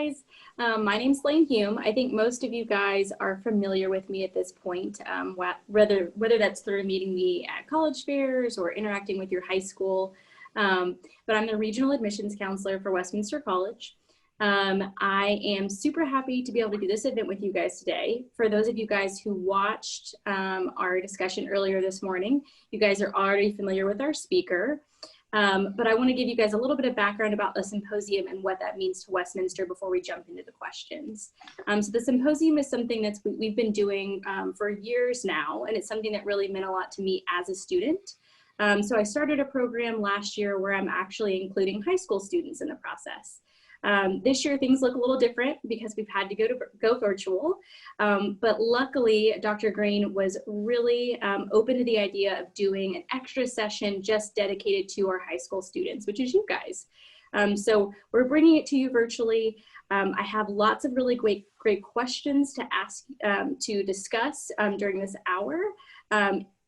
guys. My name's Hume. I think most of you guys are familiar with me at this point, whether that's through meeting me at college fairs or interacting with your high school. But I'm the regional admissions counselor for Westminster College. I am super happy to be able to do this event with you guys today. For those of you guys who watched our discussion earlier this morning, you guys are already familiar with our speaker. But I want to give you guys a little bit of background about the symposium and what that means to Westminster before we jump into the questions. So the symposium is something that we've been doing for years now, and it's something that really meant a lot to me as a student. So I started a program last year where I'm actually including high school students in the process. This year things look a little different because we've had to go virtual, but luckily Dr. Green was really open to the idea of doing an extra session just dedicated to our high school students, which is you guys. So we're bringing it to you virtually. I have lots of really great questions to ask, to discuss during this hour.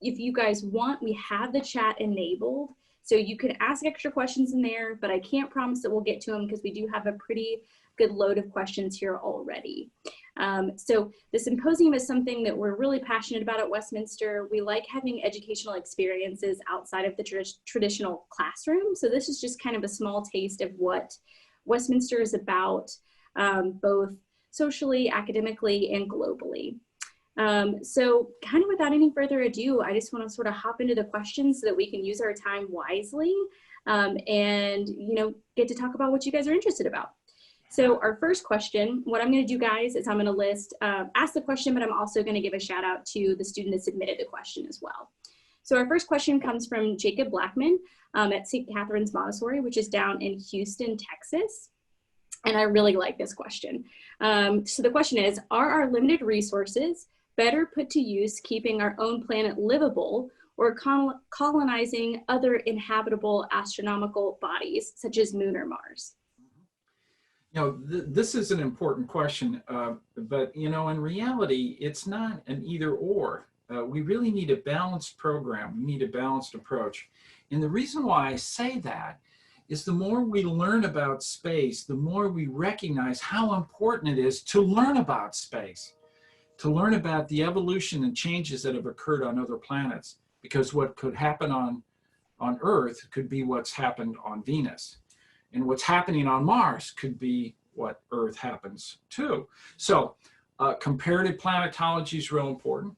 If you guys want, we have the chat enabled. So you can ask extra questions in there, but I can't promise that we'll get to them because we do have a pretty good load of questions here already. So the symposium is something that we're really passionate about at Westminster. We like having educational experiences outside of the traditional classroom. So this is just kind of a small taste of what Westminster is about, both socially, academically, and globally. So kind of without any further ado, I just want to sort of hop into the questions so that we can use our time wisely and, get to talk about what you guys are interested about. So our first question, what I'm going to do, guys, is I'm going to ask the question, but I'm also going to give a shout out to the student that submitted the question as well. So our first question comes from Jacob Blackman at St. Catherine's Montessori, which is down in Houston, Texas. And I really like this question. So the question is, are our limited resources better put to use keeping our own planet livable or colonizing other inhabitable astronomical bodies such as Moon or Mars? This is an important question, but in reality, it's not an either or. We really need a balanced program. We need a balanced approach. And the reason why I say that is the more we learn about space, the more we recognize how important it is to learn about space, to learn about the evolution and changes that have occurred on other planets, because what could happen on Earth could be what's happened on Venus. And what's happening on Mars could be what Earth happens to. So comparative planetology is real important.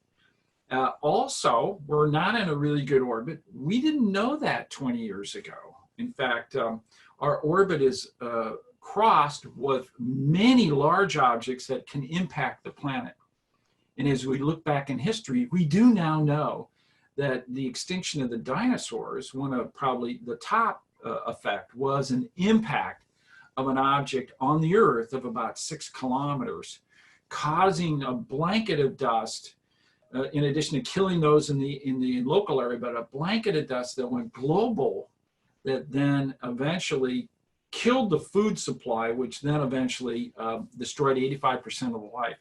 Also, we're not in a really good orbit. We didn't know that 20 years ago. In fact, our orbit is crossed with many large objects that can impact the planet. And as we look back in history, we do now know that the extinction of the dinosaurs, one of probably the top effect, was an impact of an object on the Earth of about 6 kilometers, causing a blanket of dust, in addition to killing those in the local area, but a blanket of dust that went global, that then eventually killed the food supply, which then eventually destroyed 85% of life.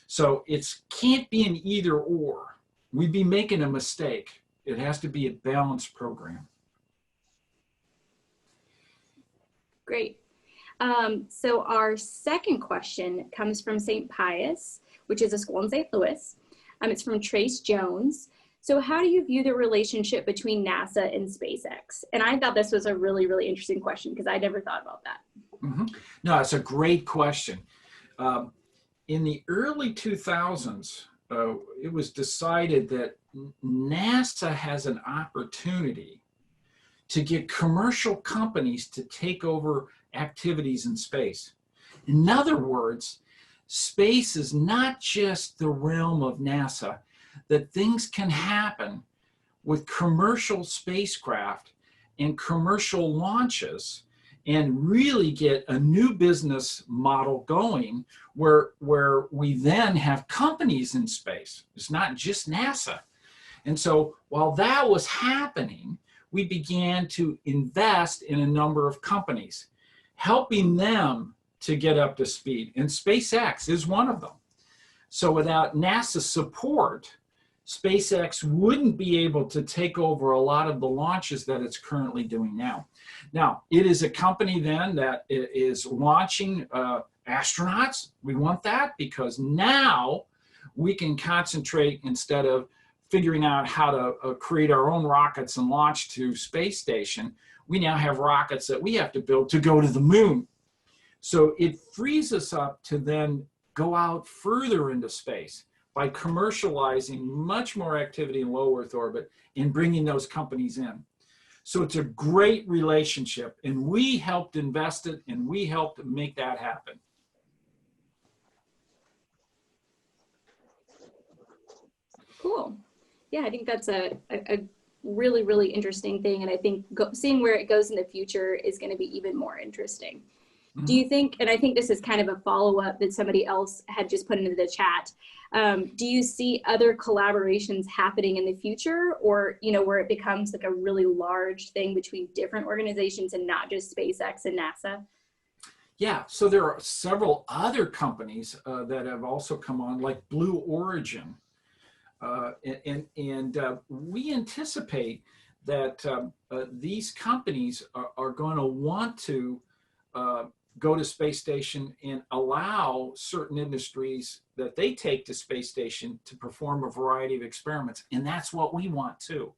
So it can't be an either or. We'd be making a mistake. It has to be a balanced program. Great. So our second question comes from St. Pius, which is a school in St. Louis. It's from Trace Jones. So how do you view the relationship between NASA and SpaceX? And I thought this was a really, really interesting question because I never thought about that. Mm-hmm. No, it's a great question. In the early 2000s, it was decided that NASA has an opportunity to get commercial companies to take over activities in space. In other words, space is not just the realm of NASA, that things can happen with commercial spacecraft and commercial launches and really get a new business model going where we then have companies in space. It's not just NASA. And so while that was happening, we began to invest in a number of companies, helping them to get up to speed. And SpaceX is one of them. So without NASA support, SpaceX wouldn't be able to take over a lot of the launches that it's currently doing now. Now, it is a company then that is launching astronauts. We want that because now we can concentrate, instead of figuring out how to create our own rockets and launch to space station, we now have rockets that we have to build to go to the moon. So it frees us up to then go out further into space by commercializing much more activity in low Earth orbit and bringing those companies in. So it's a great relationship, and we helped invest it, and we helped make that happen. Cool. Yeah, I think that's a really, really interesting thing. And I think seeing where it goes in the future is going to be even more interesting. Do you think, and I think this is kind of a follow-up that somebody else had just put into the chat, do you see other collaborations happening in the future, or, you know, where it becomes like a really large thing between different organizations and not just SpaceX and NASA? Yeah, so there are several other companies that have also come on, like Blue Origin. We anticipate that these companies are going to want to go to space station and allow certain industries that they take to space station to perform a variety of experiments. And that's what we want too.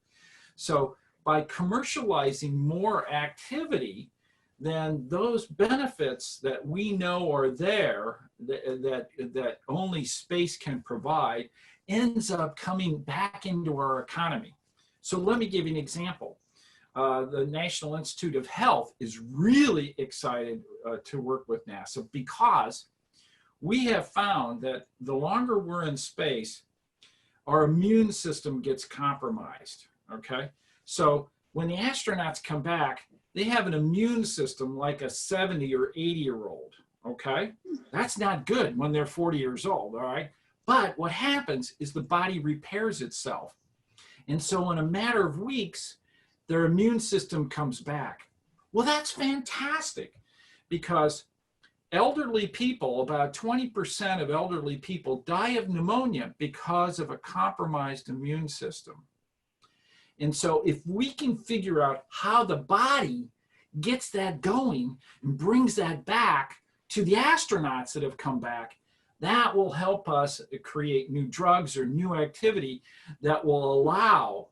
So by commercializing more activity, then those benefits that we know are there, that only space can provide, ends up coming back into our economy. So let me give you an example. The National Institute of Health is really excited to work with NASA because we have found that the longer we're in space, our immune system gets compromised, okay? So when the astronauts come back, they have an immune system like a 70 or 80-year-old, okay? That's not good when they're 40 years old, all right? But what happens is the body repairs itself. And so in a matter of weeks, their immune system comes back. Well, that's fantastic because elderly people, about 20% of elderly people die of pneumonia because of a compromised immune system. And so if we can figure out how the body gets that going and brings that back to the astronauts that have come back, that will help us create new drugs or new activity that will allow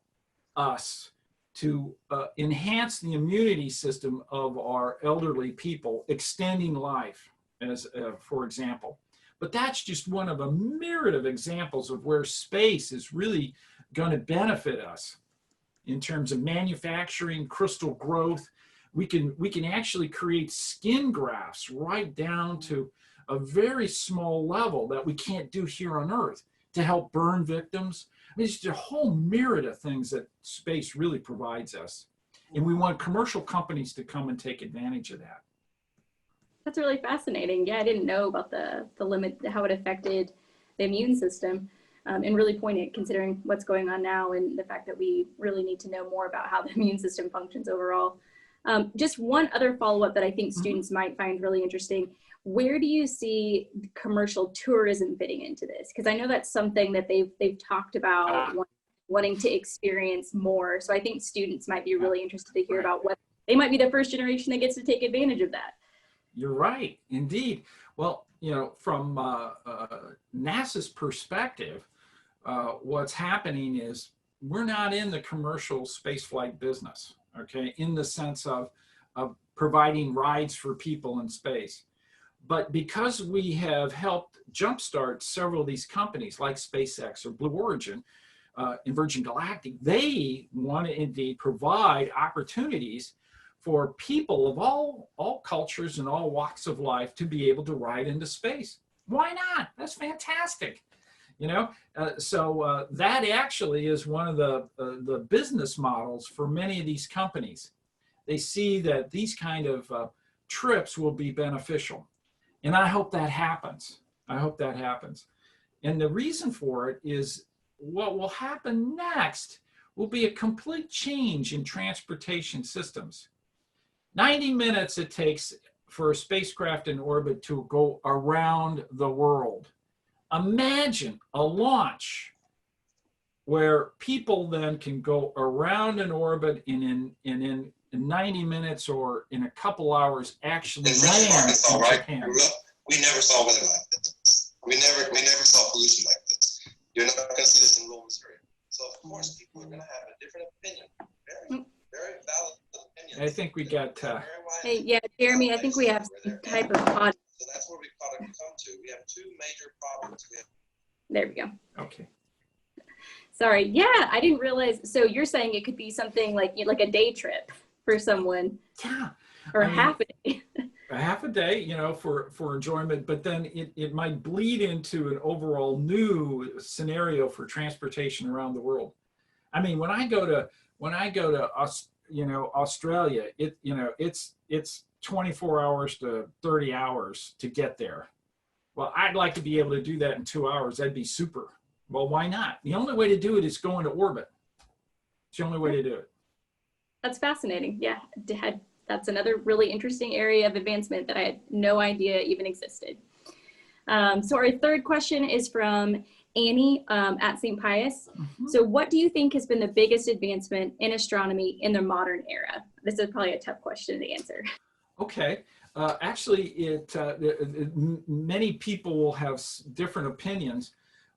us to enhance the immunity system of our elderly people, extending life, as for example. But that's just one of a myriad of examples of where space is really going to benefit us in terms of manufacturing, crystal growth. We can actually create skin grafts right down to a very small level that we can't do here on Earth to help burn victims. I mean, it's just a whole myriad of things that space really provides us. And we want commercial companies to come and take advantage of that. That's really fascinating. Yeah, I didn't know about the limit, how it affected the immune system, and really poignant considering what's going on now and the fact that we really need to know more about how the immune system functions overall. Just one other follow-up that I think students might find really interesting. Where do you see commercial tourism fitting into this? Because I know that's something that they've talked about wanting to experience more. So I think students might be really interested to hear about what they might be the first generation that gets to take advantage of that. You're right, indeed. Well, you know, from NASA's perspective, what's happening is we're not in the commercial spaceflight business, okay, in the sense of providing rides for people in space. But because we have helped jumpstart several of these companies like SpaceX or Blue Origin and Virgin Galactic, they want to indeed provide opportunities for people of all cultures and all walks of life to be able to ride into space. Why not? That's fantastic. You know, that actually is one of the business models for many of these companies. They see that these kind of trips will be beneficial. And I hope that happens. I hope that happens. And the reason for it is what will happen next will be a complete change in transportation systems. 90 minutes it takes for a spacecraft in orbit to go around the world. Imagine a launch where people then can go around an orbit and in 90 minutes or in a couple hours actually land Arkansas, in right? Japan. We never saw weather like this. We never saw pollution like this. You're not going to see this in rural Missouri. So of course, people are going to have a different opinion. Very valid opinion. I think we got. Hey, yeah, Jeremy, I think we have some type of pod. So that's where we come to. We have two major problems. There we go. Okay. Sorry. Yeah, I didn't realize. So you're saying it could be something like a day trip for someone. Yeah. Or half a day. A half a day, you know, for enjoyment, but then it might bleed into an overall new scenario for transportation around the world. I mean, when I go to Australia, it's 24 hours to 30 hours to get there. Well, I'd like to be able to do that in 2 hours. That'd be super. Well, why not? The only way to do it is go into orbit. It's the only way to do it. That's fascinating. Yeah, that's another really interesting area of advancement that I had no idea even existed. So our third question is from Annie at St. Pius. Mm-hmm. So what do you think has been the biggest advancement in astronomy in the modern era? This is probably a tough question to answer. Okay. Actually, many people will have different opinions,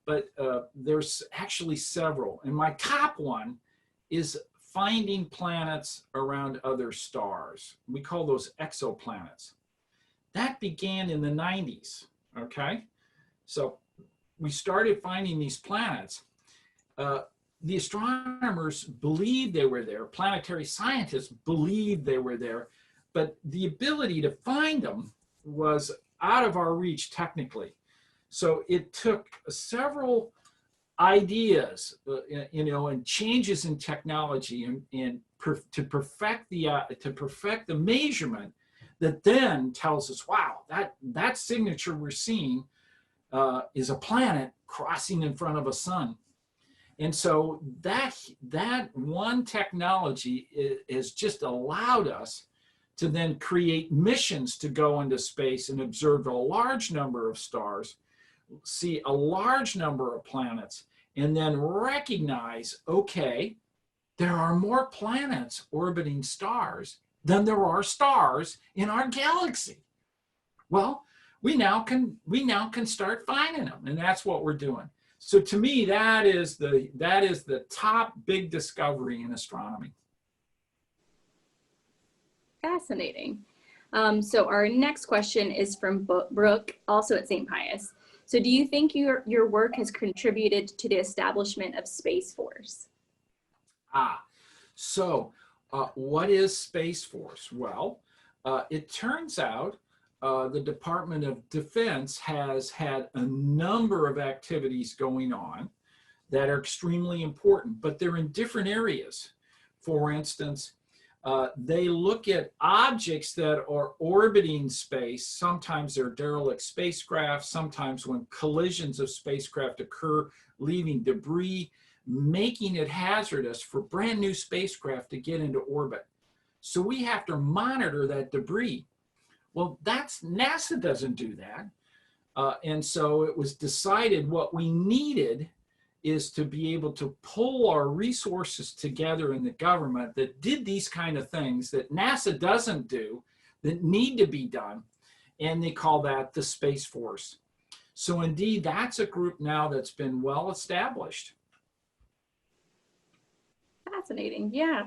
but there's actually several. And my top one is finding planets around other stars. We call those exoplanets. That began in the 90s, okay? So we started finding these planets. The astronomers believed they were there. Planetary scientists believed they were there, but the ability to find them was out of our reach technically. So it took several ideas, and changes in technology to perfect the measurement that then tells us, wow, that signature we're seeing is a planet crossing in front of a sun. And so that one technology has just allowed us to then create missions to go into space and observe a large number of stars, see a large number of planets, and then recognize, okay, there are more planets orbiting stars than there are stars in our galaxy. Well, we now can start finding them, and that's what we're doing. So to me, that is the top big discovery in astronomy. Fascinating. So our next question is from Brooke, also at St. Pius. So do you think your work has contributed to the establishment of Space Force? So what is Space Force? Well, it turns out the Department of Defense has had a number of activities going on that are extremely important, but they're in different areas. For instance, they look at objects that are orbiting space. Sometimes they're derelict spacecraft, sometimes when collisions of spacecraft occur, leaving debris, making it hazardous for brand new spacecraft to get into orbit. So we have to monitor that debris. Well, NASA doesn't do that. And so it was decided what we needed is to be able to pull our resources together in the government that did these kind of things that NASA doesn't do, that need to be done, and they call that the Space Force. So indeed, that's a group now that's been well established. Fascinating, yeah.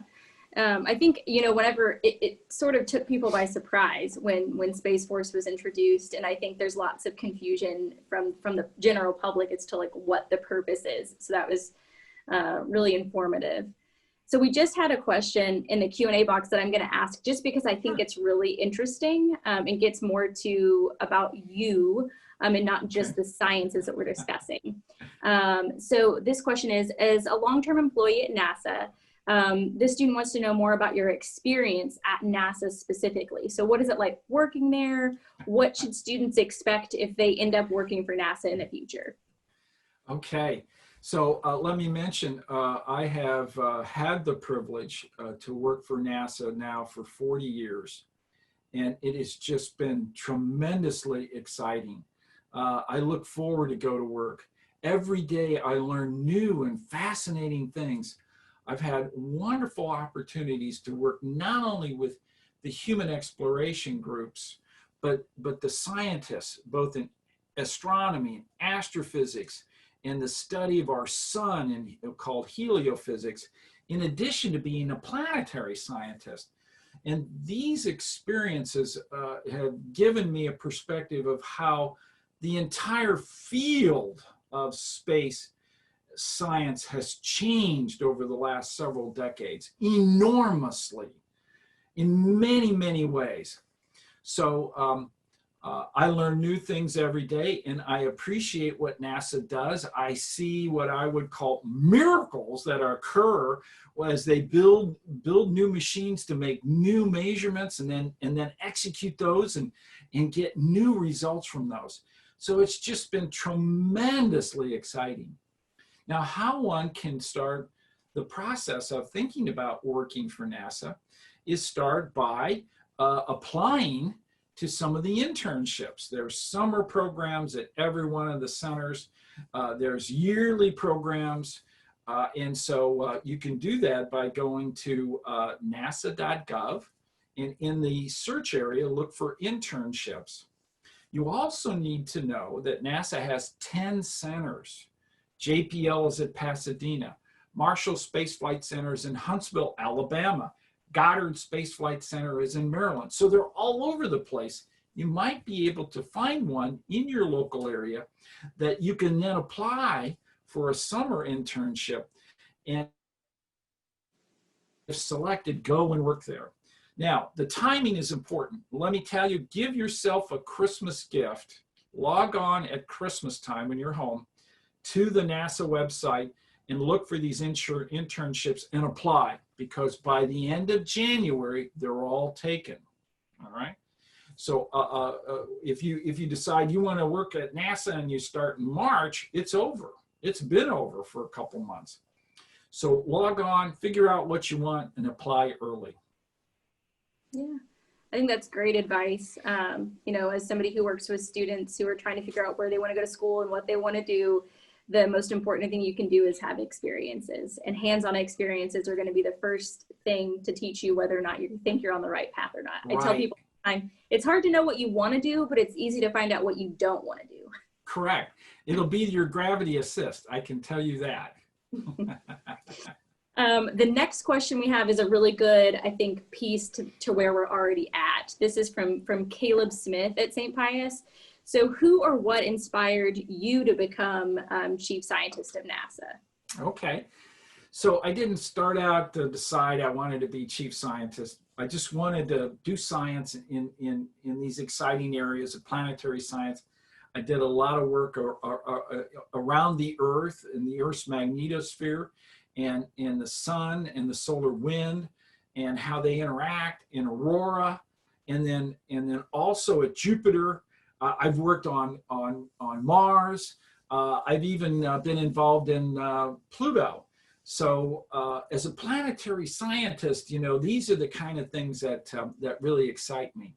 I think, whenever it sort of took people by surprise when Space Force was introduced, and I think there's lots of confusion from the general public as to like what the purpose is. So that was really informative. So we just had a question in the Q&A box that I'm going to ask just because I think it's really interesting and gets more to about you and not just the sciences that we're discussing. So this question is, as a long-term employee at NASA, this student wants to know more about your experience at NASA specifically. So what is it like working there? What should students expect if they end up working for NASA in the future? Okay, so let me mention, I have had the privilege to work for NASA now for 40 years, and it has just been tremendously exciting. I look forward to go to work. Every day I learn new and fascinating things. I've had wonderful opportunities to work not only with the human exploration groups, but the scientists, both in astronomy and astrophysics, and the study of our sun, and called heliophysics, in addition to being a planetary scientist. And these experiences have given me a perspective of how the entire field of space science has changed over the last several decades enormously in many, many ways. So I learn new things every day, and I appreciate what NASA does. I see what I would call miracles that occur as they build new machines to make new measurements, and then execute those and get new results from those. So it's just been tremendously exciting. Now, how one can start the process of thinking about working for NASA is start by applying to some of the internships. There's summer programs at every one of the centers. There's yearly programs. And so you can do that by going to nasa.gov, and in the search area, look for internships. You also need to know that NASA has 10 centers. JPL is at Pasadena. Marshall Space Flight Center is in Huntsville, Alabama. Goddard Space Flight Center is in Maryland. So they're all over the place. You might be able to find one in your local area that you can then apply for a summer internship, and if selected, go and work there. Now, the timing is important. Let me tell you, give yourself a Christmas gift. Log on at Christmas time when you're home to the NASA website and look for these internships and apply, because by the end of January, they're all taken. All right. So if you decide you want to work at NASA and you start in March, it's over. It's been over for a couple months. So log on, figure out what you want, and apply early. Yeah, I think that's great advice. You know, as somebody who works with students who are trying to figure out where they want to go to school and what they want to do, the most important thing you can do is have experiences, and hands-on experiences are going to be the first thing to teach you whether or not you think you're on the right path or not. Right. I tell people all the time, it's hard to know what you want to do, but it's easy to find out what you don't want to do. Correct. It'll be your gravity assist. I can tell you that. The next question we have is a really good, I think, piece to where we're already at. This is from Caleb Smith at St. Pius. So who or what inspired you to become chief scientist of NASA? Okay. So I didn't start out to decide I wanted to be chief scientist. I just wanted to do science in these exciting areas of planetary science. I did a lot of work around the Earth and the Earth's magnetosphere, and the sun and the solar wind, and how they interact in aurora, and then also at Jupiter. I've worked on Mars. I've even been involved in Pluto. So as a planetary scientist, you know, these are the kind of things that really excite me.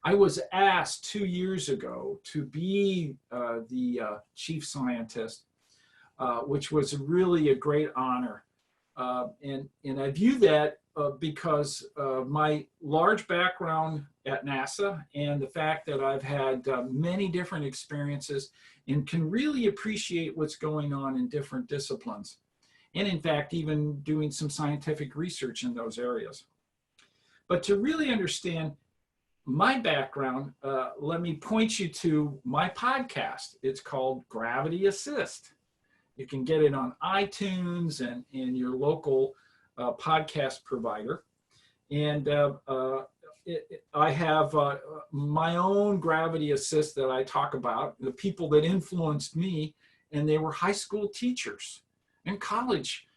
I was asked 2 years ago to be the chief scientist, which was really a great honor. And I view that because of my large background at NASA and the fact that I've had many different experiences and can really appreciate what's going on in different disciplines. And in fact, even doing some scientific research in those areas. But to really understand my background, let me point you to my podcast. It's called Gravity Assist. You can get it on iTunes and in your local podcast provider. And I have my own gravity assist that I talk about, the people that influenced me, and they were high school teachers and college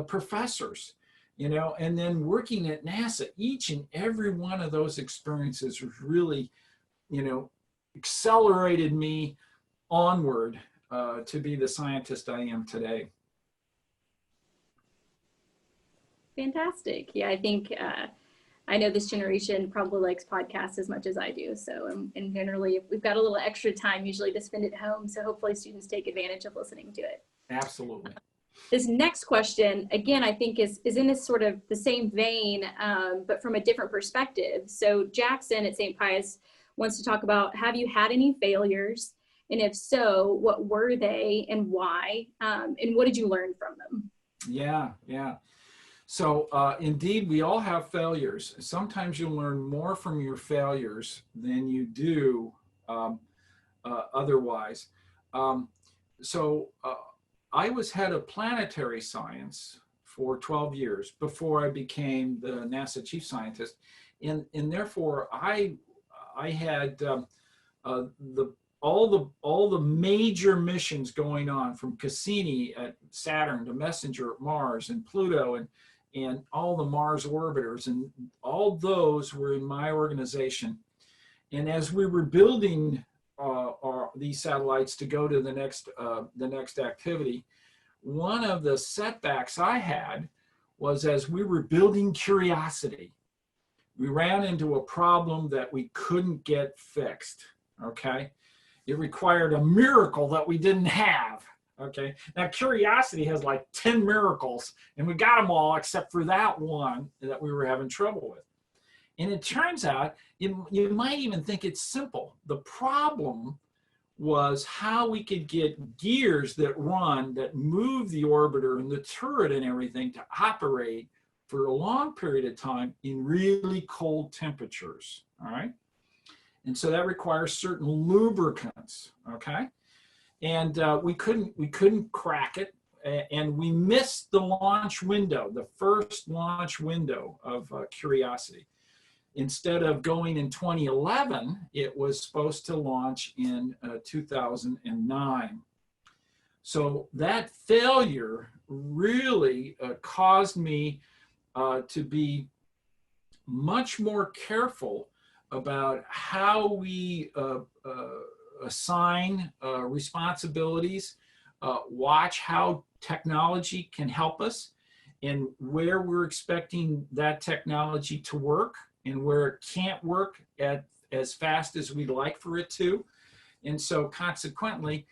professors, you know, and then working at NASA. Each and every one of those experiences was really, you know, accelerated me onward to be the scientist I am today. Fantastic. Yeah, I think I know this generation probably likes podcasts as much as I do. So, and generally we've got a little extra time usually to spend at home. So hopefully students take advantage of listening to it. Absolutely. This next question, again, I think is in this sort of the same vein, but from a different perspective. So Jackson at St. Pius wants to talk about, have you had any failures? And if so, what were they and why? And what did you learn from them? Yeah, yeah. So indeed, we all have failures. Sometimes you'll learn more from your failures than you do otherwise. I was head of planetary science for 12 years before I became the NASA chief scientist. And therefore, I had all the major missions going on, from Cassini at Saturn to Messenger at Mars and Pluto and all the Mars orbiters, and all those were in my organization. And as we were building these satellites to go to the next activity, one of the setbacks I had was, as we were building Curiosity, we ran into a problem that we couldn't get fixed. Okay, it required a miracle that we didn't have. Okay, now Curiosity has like 10 miracles, and we got them all except for that one that we were having trouble with. And it turns out, you might even think it's simple. The problem was how we could get gears that move the orbiter and the turret and everything to operate for a long period of time in really cold temperatures. All right. And so that requires certain lubricants. Okay. And we couldn't crack it, and we missed the launch window, the first launch window of Curiosity. Instead of going in 2011, it was supposed to launch in 2009. So that failure really caused me to be much more careful about how we assign responsibilities, watch how technology can help us, and where we're expecting that technology to work and where it can't work as fast as we'd like for it to. And so consequently,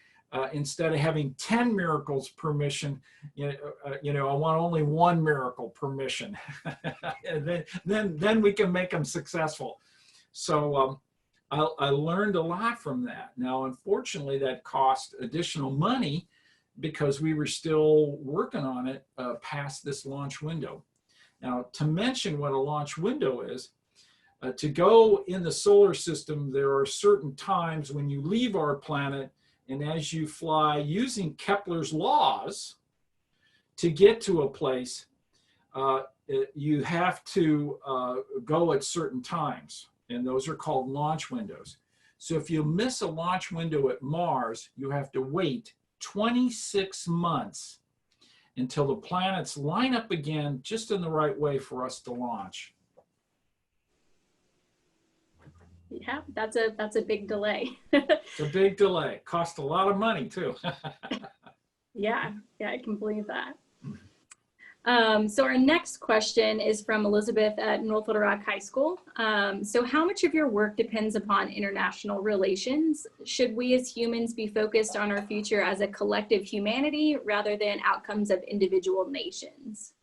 instead of having 10 miracles per mission, I want only one miracle per mission. And then we can make them successful. So I learned a lot from that. Now, unfortunately, that cost additional money because we were still working on it past this launch window. Now, to mention what a launch window is, to go in the solar system, there are certain times when you leave our planet, and as you fly using Kepler's laws to get to a place, you have to go at certain times, and those are called launch windows. So if you miss a launch window at Mars, you have to wait 26 months until the planets line up again just in the right way for us to launch. Yeah, that's a big delay. It's a big delay. Cost a lot of money too. Yeah, I can believe that. So our next question is from Elizabeth at North Little Rock High School. So how much of your work depends upon international relations? Should we as humans be focused on our future as a collective humanity rather than outcomes of individual nations?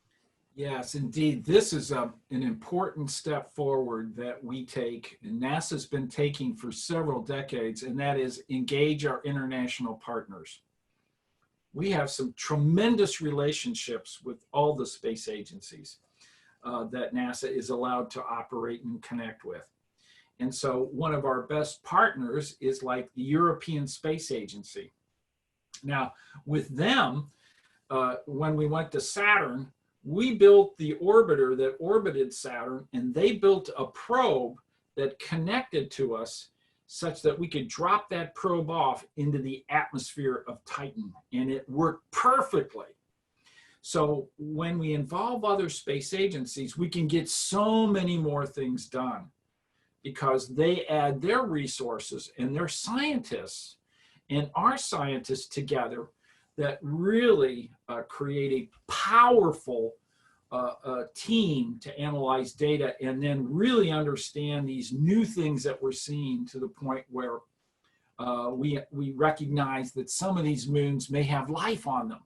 Yes, indeed. This is an important step forward that we take, and NASA's been taking for several decades, and that is engage our international partners. We have some tremendous relationships with all the space agencies that NASA is allowed to operate and connect with. And so one of our best partners is like the European Space Agency. Now, with them, when we went to Saturn, we built the orbiter that orbited Saturn, and they built a probe that connected to us such that we could drop that probe off into the atmosphere of Titan, and it worked perfectly. So when we involve other space agencies, we can get so many more things done because they add their resources and their scientists and our scientists together that really create a powerful a team to analyze data and then really understand these new things that we're seeing to the point where we recognize that some of these moons may have life on them,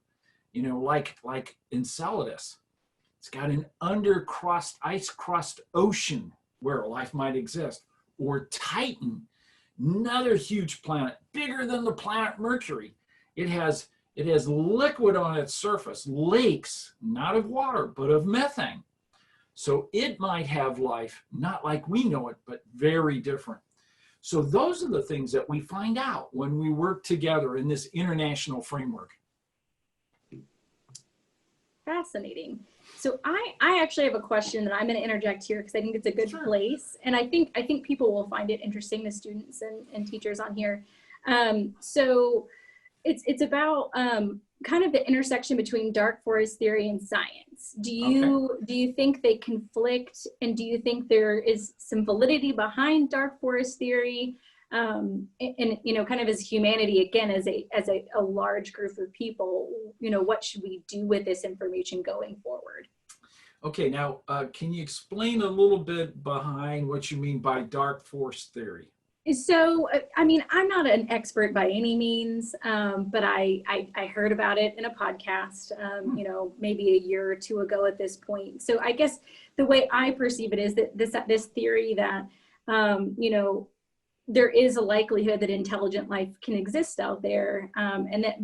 you know, like Enceladus. It's got an ice crust ocean where life might exist. Or Titan, another huge planet, bigger than the planet Mercury. It has liquid on its surface, lakes, not of water, but of methane. So it might have life, not like we know it, but very different. So those are the things that we find out when we work together in this international framework. Fascinating. So I actually have a question that I'm going to interject here because I think it's a good place, and I think people will find it interesting, the students and teachers on here. So it's about kind of the intersection between dark forest theory and science. Do you think they conflict, and do you think there is some validity behind dark forest theory? And you know, kind of as humanity, again, as a large group of people, you know, what should we do with this information going forward? Okay, now can you explain a little bit behind what you mean by dark forest theory? So, I mean, I'm not an expert by any means, but I heard about it in a podcast, you know, maybe a year or two ago at this point. So I guess the way I perceive it is that this theory that, you know, there is a likelihood that intelligent life can exist out there, and that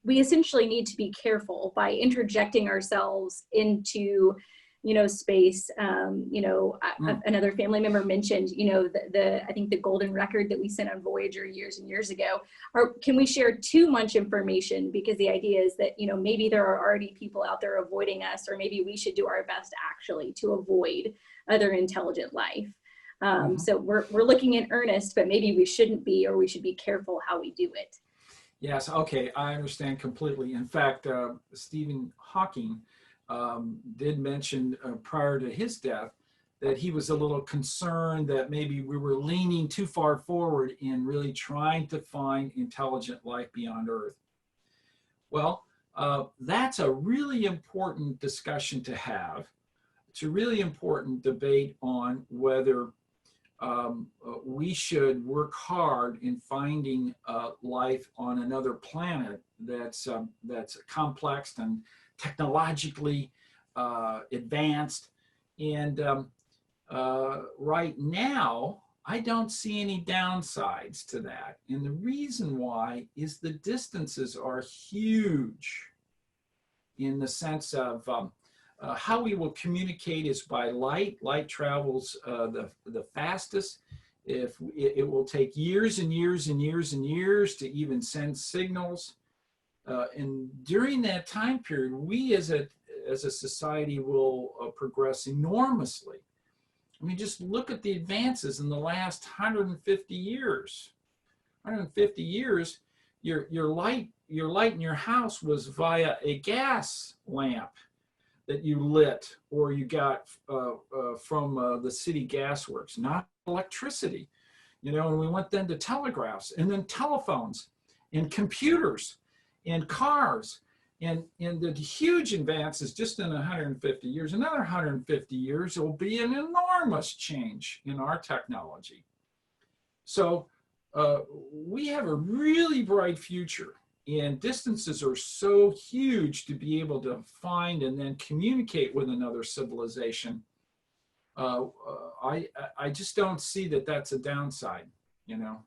we essentially need to be careful by interjecting ourselves into, you know, space. You know, another family member mentioned, you know, I think the golden record that we sent on Voyager years and years ago. Or can we share too much information? Because the idea is that, you know, maybe there are already people out there avoiding us, or maybe we should do our best actually to avoid other intelligent life. So we're looking in earnest, but maybe we shouldn't be, or we should be careful how we do it. Yes, okay, I understand completely. In fact, Stephen Hawking did mention prior to his death that he was a little concerned that maybe we were leaning too far forward in really trying to find intelligent life beyond Earth. Well, that's a really important discussion to have. It's a really important debate on whether we should work hard in finding life on another planet that's complex and technologically advanced. And right now, I don't see any downsides to that. And the reason why is the distances are huge in the sense of how we will communicate is by light. Light travels the fastest. If it will take years and years and years and years to even send signals. And during that time period, we as a society will progress enormously. I mean, just look at the advances in the last 150 years. 150 years, your light in your house was via a gas lamp that you lit, or you got from the city gas works, not electricity. You know, and we went then to telegraphs, and then telephones, and computers, and cars, and the huge advances just in 150 years. Another 150 years, it will be an enormous change in our technology. So we have a really bright future. And distances are so huge to be able to find and then communicate with another civilization. I just don't see that that's a downside. You know,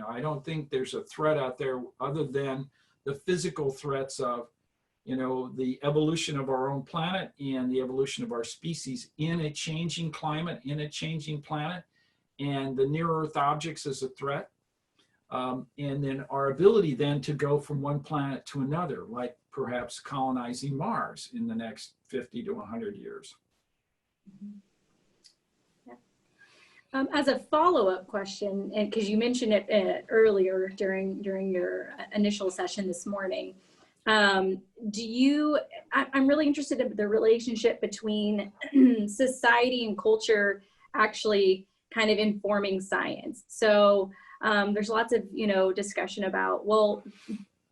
I don't think there's a threat out there other than the physical threats of, you know, the evolution of our own planet and the evolution of our species in a changing climate, in a changing planet, and the near Earth objects as a threat. And then our ability then to go from one planet to another, like perhaps colonizing Mars in the next 50 to 100 years. Yeah. As a follow-up question, and because you mentioned it earlier during your initial session this morning, I'm really interested in the relationship between society and culture actually kind of informing science. So there's lots of, you know, discussion about, well,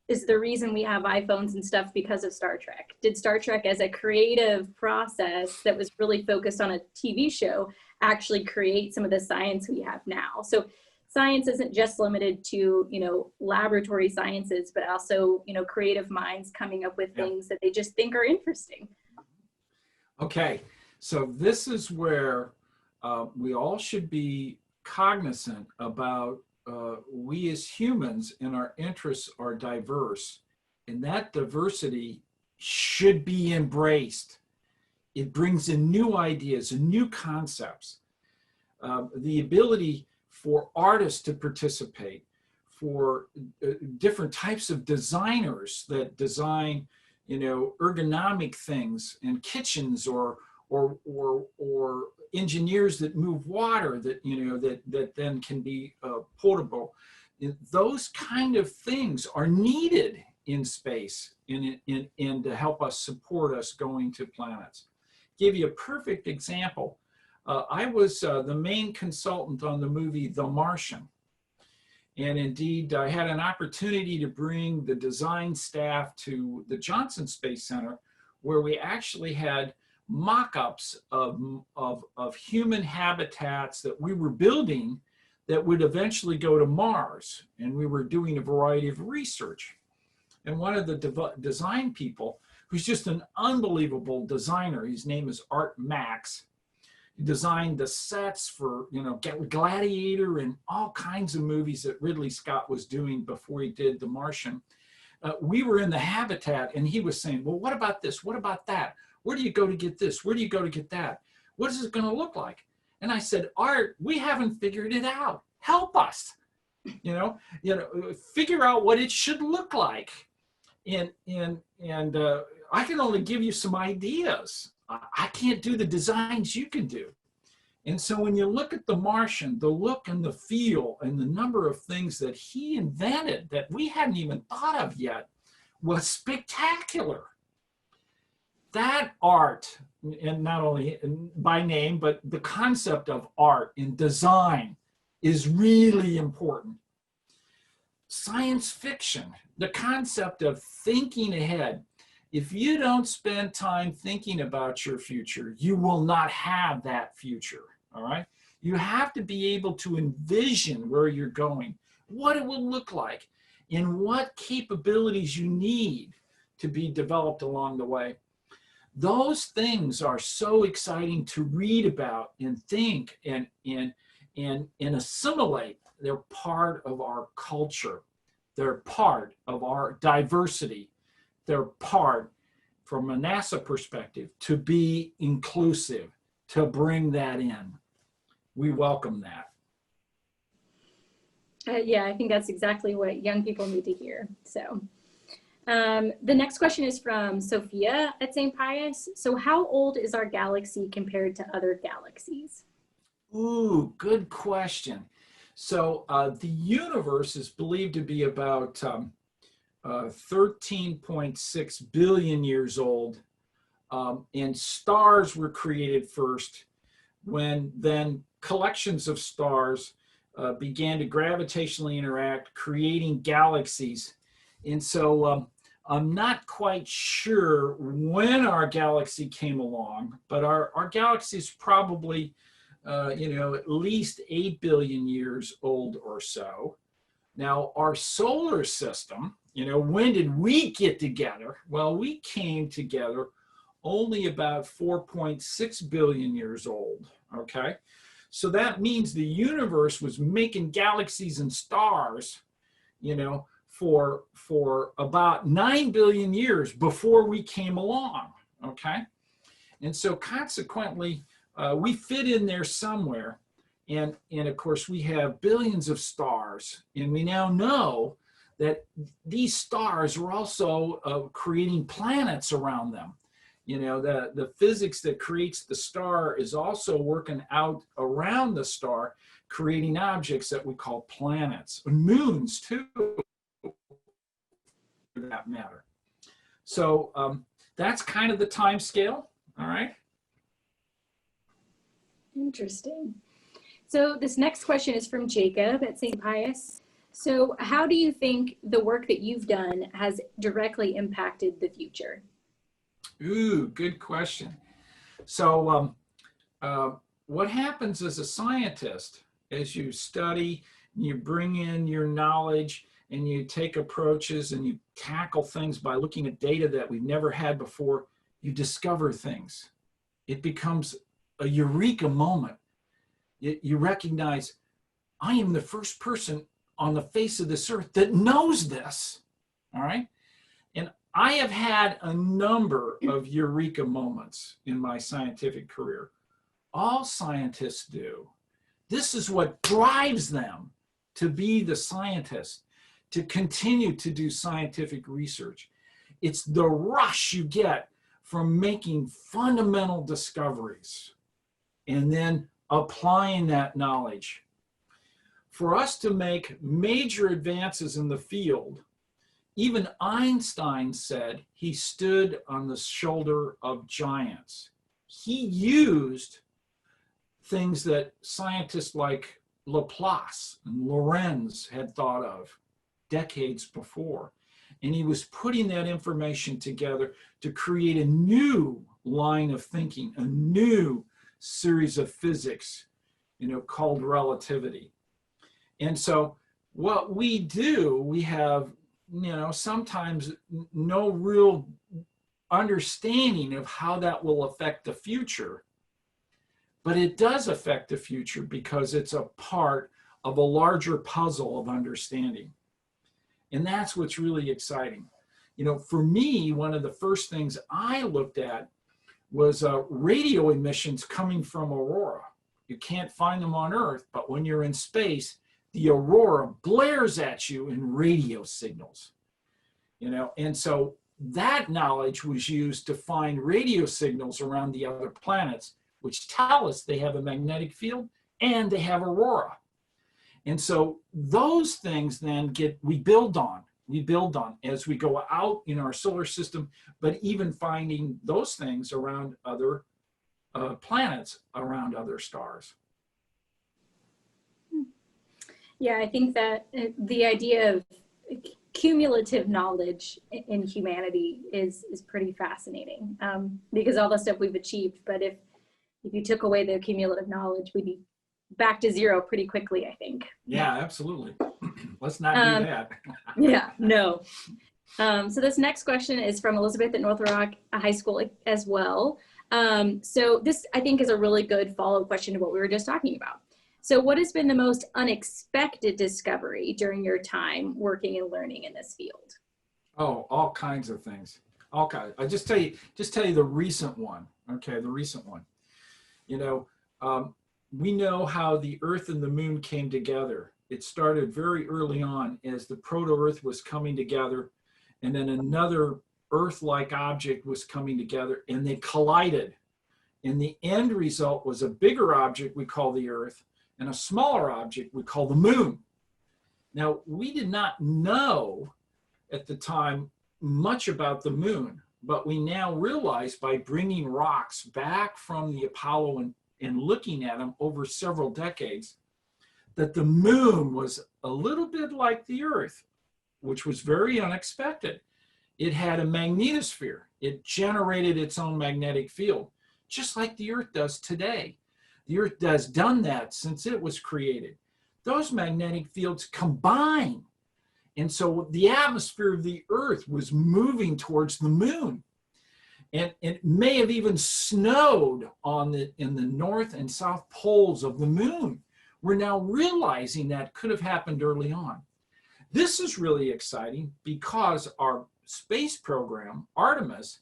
is the reason we have iPhones and stuff because of Star Trek. Did Star Trek as a creative process that was really focused on a TV show actually create some of the science we have now? So science isn't just limited to, you know, laboratory sciences, but also, you know, creative minds coming up with things that they just think are interesting. Okay, so this is where we all should be cognizant about we as humans and our interests are diverse, and that diversity should be embraced. It brings in new ideas and new concepts. The ability for artists to participate, for different types of designers that design, you know, ergonomic things in kitchens, or engineers that move water that, you know, that then can be portable. Those kind of things are needed in space and to help us support us going to planets. Give you a perfect example. I was the main consultant on the movie The Martian. And indeed, I had an opportunity to bring the design staff to the Johnson Space Center, where we actually had mock-ups of human habitats that we were building that would eventually go to Mars. And we were doing a variety of research. And one of the design people, who's just an unbelievable designer, his name is Art Max, designed the sets for, you know, Gladiator and all kinds of movies that Ridley Scott was doing before he did The Martian. We were in the habitat, and he was saying, well, what about this? What about that? Where do you go to get this? Where do you go to get that? What is it going to look like? And I said, Art, we haven't figured it out. Help us, you know, figure out what it should look like. And I can only give you some ideas. I can't do the designs you can do. And so when you look at The Martian, the look and the feel and the number of things that he invented that we hadn't even thought of yet was spectacular. That art, and not only by name, but the concept of art and design is really important. Science fiction, the concept of thinking ahead. If you don't spend time thinking about your future, you will not have that future, all right? You have to be able to envision where you're going, what it will look like, and what capabilities you need to be developed along the way. Those things are so exciting to read about and think and assimilate. They're part of our culture. They're part of our diversity. They're part, from a NASA perspective, to be inclusive, to bring that in. We welcome that. Yeah, I think that's exactly what young people need to hear. So the next question is from Sophia at St. Pius. So how old is our galaxy compared to other galaxies? Ooh, good question. So the universe is believed to be about 13.6 billion years old, and stars were created first, when then collections of stars began to gravitationally interact, creating galaxies. And so I'm not quite sure when our galaxy came along, but our galaxy is probably at least 8 billion years old or so. Now, our solar system, when did we get together? Well, we came together only about 4.6 billion years old, okay? So that means the universe was making galaxies and stars, for about 9 billion years before we came along, okay? And so consequently, we fit in there somewhere. And of course, we have billions of stars. And we now know that these stars are also creating planets around them. The physics that creates the star is also working out around the star, creating objects that we call planets, and moons too, for that matter. So that's kind of the time scale, all right? Interesting. So this next question is from Jacob at St. Pius. So how do you think the work that you've done has directly impacted the future? Ooh, good question. So what happens as a scientist as you study, you bring in your knowledge and you take approaches and you tackle things by looking at data that we've never had before, you discover things. It becomes a eureka moment. You recognize, I am the first person on the face of this earth that knows this, all right? And I have had a number of eureka moments in my scientific career. All scientists do. This is what drives them to be the scientist, to continue to do scientific research. It's the rush you get from making fundamental discoveries and then applying that knowledge. For us to make major advances in the field, even Einstein said he stood on the shoulder of giants. He used things that scientists like Laplace and Lorentz had thought of decades before. And he was putting that information together to create a new line of thinking, a new series of physics, called relativity. And so what we do, we have, sometimes no real understanding of how that will affect the future. But it does affect the future because it's a part of a larger puzzle of understanding. And that's what's really exciting. For me, one of the first things I looked at was radio emissions coming from aurora. You can't find them on Earth, but when you're in space, the aurora blares at you in radio signals. And so that knowledge was used to find radio signals around the other planets, which tell us they have a magnetic field and they have aurora. And so those things then we build on as we go out in our solar system, but even finding those things around other planets, around other stars. Yeah, I think that the idea of cumulative knowledge in humanity is pretty fascinating, because all the stuff we've achieved, but if you took away the cumulative knowledge, we'd be back to zero pretty quickly, I think. Yeah, absolutely. Let's not do that. Yeah, no. So this next question is from Elizabeth at North Rock High School as well. So this, I think, is a really good follow-up question to what we were just talking about. So what has been the most unexpected discovery during your time working and learning in this field? Oh, all kinds of things. All kinds. I just tell you the recent one. Okay, the recent one. We know how the Earth and the Moon came together. It started very early on as the proto-Earth was coming together, and then another Earth-like object was coming together, and they collided. And the end result was a bigger object we call the Earth, and a smaller object we call the Moon. Now, we did not know at the time much about the Moon, but we now realize by bringing rocks back from the Apollo and looking at them over several decades, that the Moon was a little bit like the Earth, which was very unexpected. It had a magnetosphere. It generated its own magnetic field, just like the Earth does today. The Earth has done that since it was created. Those magnetic fields combine. And so the atmosphere of the Earth was moving towards the Moon. And it may have even snowed in the north and south poles of the Moon. We're now realizing that could have happened early on. This is really exciting because our space program, Artemis,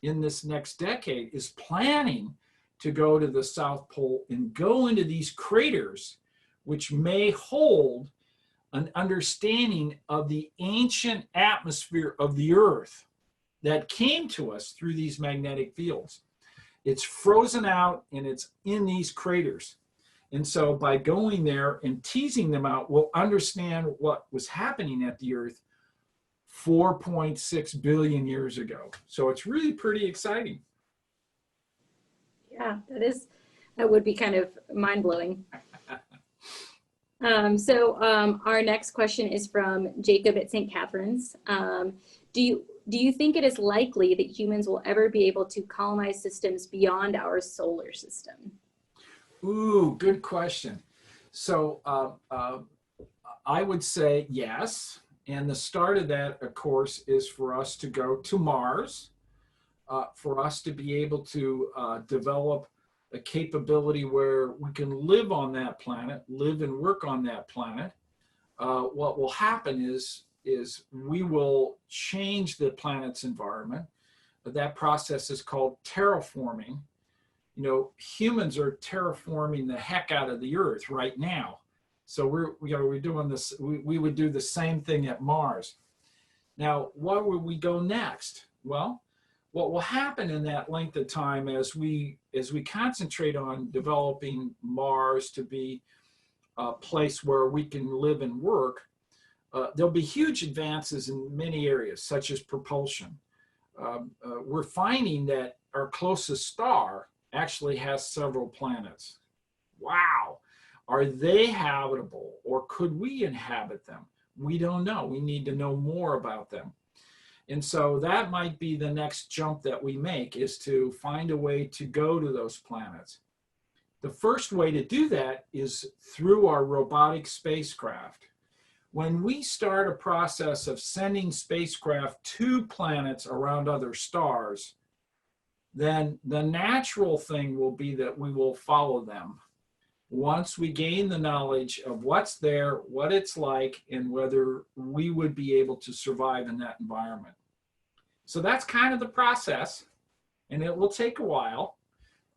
in this next decade is planning to go to the South Pole and go into these craters, which may hold an understanding of the ancient atmosphere of the Earth that came to us through these magnetic fields. It's frozen out and it's in these craters. And so by going there and teasing them out, we'll understand what was happening at the Earth 4.6 billion years ago. So it's really pretty exciting. Yeah, that would be kind of mind-blowing. Our next question is from Jacob at St. Catherine's. Do you think it is likely that humans will ever be able to colonize systems beyond our solar system? Ooh, good question. So I would say yes. And the start of that, of course, is for us to go to Mars, for us to be able to develop a capability where we can live on that planet, live and work on that planet. What will happen is we will change the planet's environment. That process is called terraforming. You know, humans are terraforming the heck out of the Earth right now. So we're doing this. We would do the same thing at Mars. Now, where would we go next? Well, what will happen in that length of time as we concentrate on developing Mars to be a place where we can live and work, there'll be huge advances in many areas, such as propulsion. We're finding that our closest star actually has several planets. Wow. Are they habitable, or could we inhabit them? We don't know. We need to know more about them. And so that might be the next jump that we make, is to find a way to go to those planets. The first way to do that is through our robotic spacecraft. When we start a process of sending spacecraft to planets around other stars, then the natural thing will be that we will follow them. Once we gain the knowledge of what's there, what it's like, and whether we would be able to survive in that environment. So that's kind of the process, and it will take a while,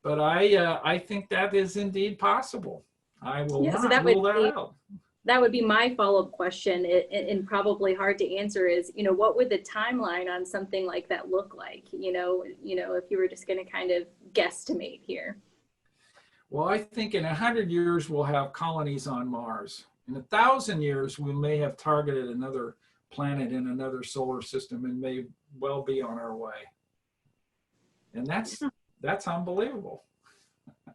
but I think that is indeed possible. I will not rule that out. That would be my follow-up question, and probably hard to answer, is, you know, what would the timeline on something like that look like? You know, if you were just going to kind of guesstimate here. Well, I think in 100 years, we'll have colonies on Mars. In 1,000 years, we may have targeted another planet in another solar system and may well be on our way. And that's unbelievable.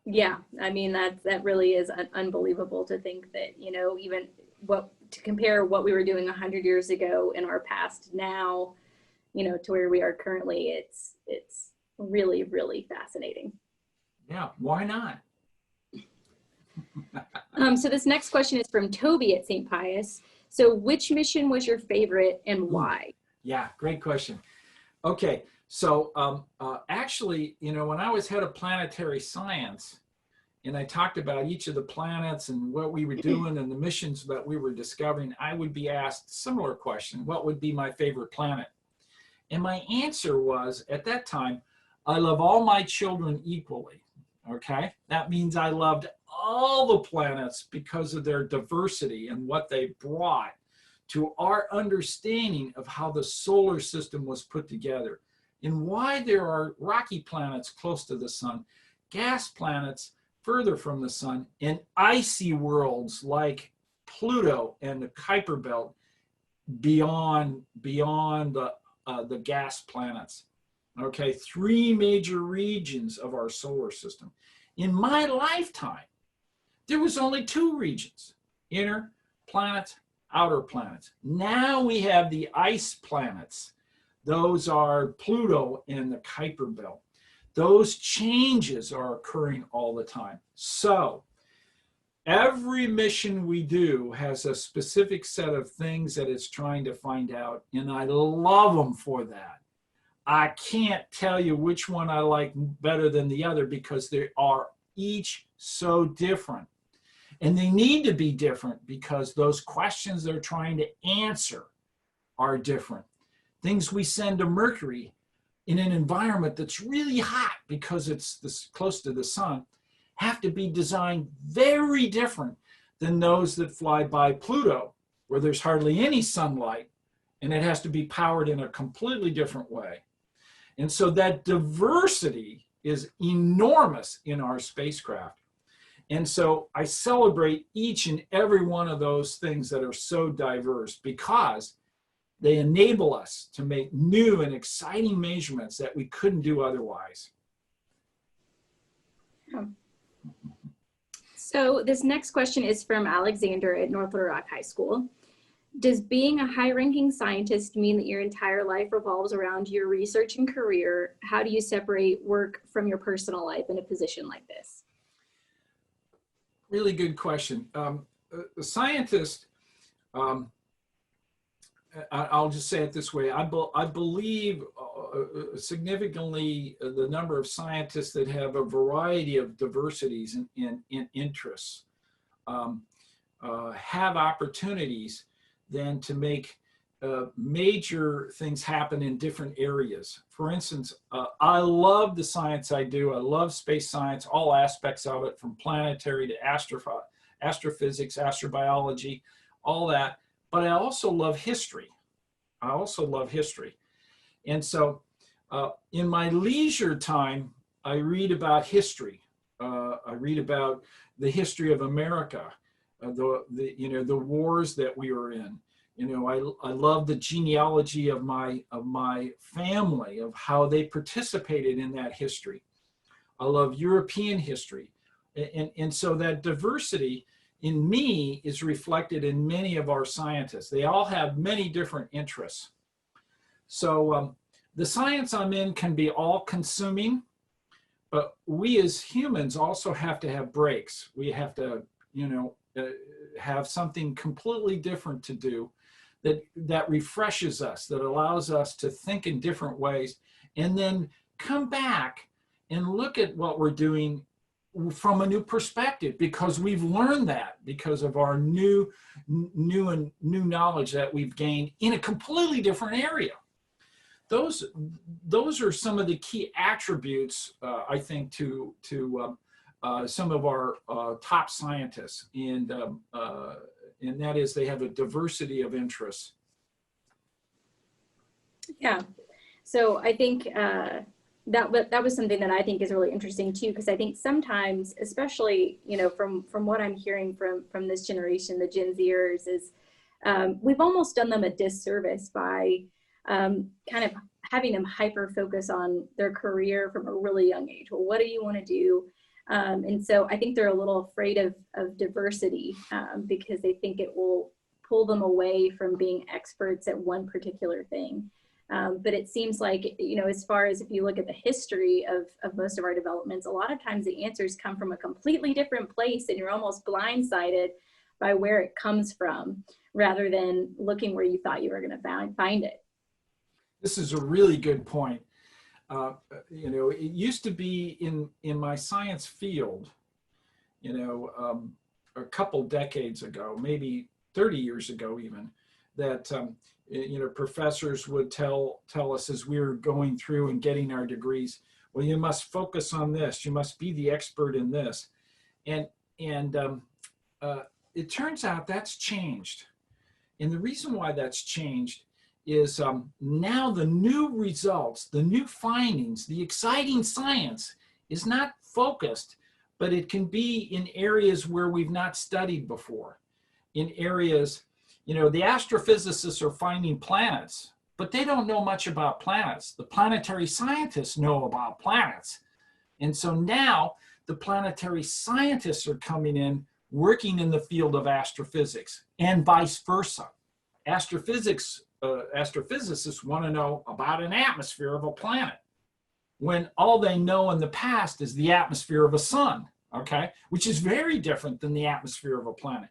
Yeah, I mean, that really is unbelievable to think that, you know, even to compare what we were doing 100 years ago in our past now, you know, to where we are currently, it's really, really fascinating. Yeah, why not? So this next question is from Toby at St. Pius. So which mission was your favorite and why? Yeah, great question. Okay, so actually, you know, when I was head of planetary science, and I talked about each of the planets and what we were doing and the missions that we were discovering, I would be asked a similar question: what would be my favorite planet? And my answer was, at that time, I love all my children equally. Okay, that means I loved all the planets because of their diversity and what they brought to our understanding of how the solar system was put together, and why there are rocky planets close to the sun, gas planets further from the sun, and icy worlds like Pluto and the Kuiper Belt beyond the gas planets. Okay, 3 major regions of our solar system. In my lifetime, there was only 2 regions: inner planets, outer planets. Now we have the ice planets. Those are Pluto and the Kuiper Belt. Those changes are occurring all the time. So every mission we do has a specific set of things that it's trying to find out, and I love them for that. I can't tell you which one I like better than the other, because they are each so different. And they need to be different because those questions they're trying to answer are different. Things we send to Mercury in an environment that's really hot because it's this close to the sun have to be designed very different than those that fly by Pluto, where there's hardly any sunlight, and it has to be powered in a completely different way. And so that diversity is enormous in our spacecraft. And so I celebrate each and every one of those things that are so diverse, because they enable us to make new and exciting measurements that we couldn't do otherwise. So this next question is from Alexander at North Little Rock High School. Does being a high-ranking scientist mean that your entire life revolves around your research and career? How do you separate work from your personal life in a position like this? Really good question. A scientist, I'll just say it this way. I believe significantly the number of scientists that have a variety of diversities and interests have opportunities then to make major things happen in different areas. For instance, I love the science I do. I love space science, all aspects of it, from planetary to astrophysics, astrobiology, all that. But I also love history. And so in my leisure time, I read about history. I read about the history of America, the wars that we were in. I love the genealogy of my family, of how they participated in that history. I love European history. And so that diversity in me is reflected in many of our scientists. They all have many different interests. So the science I'm in can be all consuming, but we as humans also have to have breaks. We have to, have something completely different to do that refreshes us, that allows us to think in different ways, and then come back and look at what we're doing from a new perspective, because we've learned that because of our new knowledge that we've gained in a completely different area. Those are some of the key attributes, I think, to some of our top scientists, and that is they have a diversity of interests. Yeah, so I think that was something that I think is really interesting too, because I think sometimes, especially from what I'm hearing from this generation, the Gen Zers, is we've almost done them a disservice by kind of having them hyper focus on their career from a really young age. Well, what do you want to do? And so I think they're a little afraid of diversity because they think it will pull them away from being experts at one particular thing. But it seems like, as far as if you look at the history of most of our developments, a lot of times the answers come from a completely different place, and you're almost blindsided by where it comes from, rather than looking where you thought you were going to find it. This is a really good point. It used to be in my science field, a couple decades ago, maybe 30 years ago even, that professors would tell us as we were going through and getting our degrees, well, you must focus on this, you must be the expert in this, and it turns out that's changed. And the reason why that's changed is now the new results, the new findings, the exciting science is not focused, but it can be in areas where we've not studied before. In areas, the astrophysicists are finding planets, but they don't know much about planets. The planetary scientists know about planets. And so now the planetary scientists are coming in, working in the field of astrophysics, and vice versa. Astrophysicists want to know about an atmosphere of a planet, when all they know in the past is the atmosphere of a sun, which is very different than the atmosphere of a planet.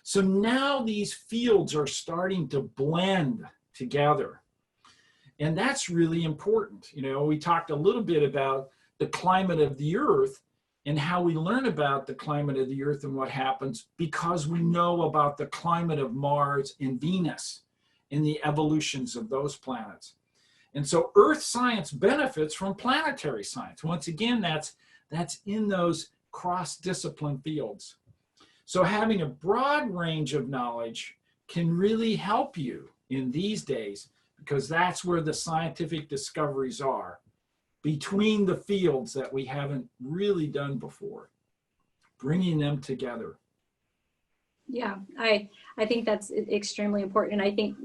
So now these fields are starting to blend together, and that's really important. We talked a little bit about the climate of the Earth and how we learn about the climate of the Earth and what happens because we know about the climate of Mars and Venus and the evolutions of those planets. And so Earth science benefits from planetary science. Once again, that's in those cross-discipline fields. So having a broad range of knowledge can really help you in these days, because that's where the scientific discoveries are, between the fields that we haven't really done before, bringing them together. Yeah, I think that's extremely important. And I think,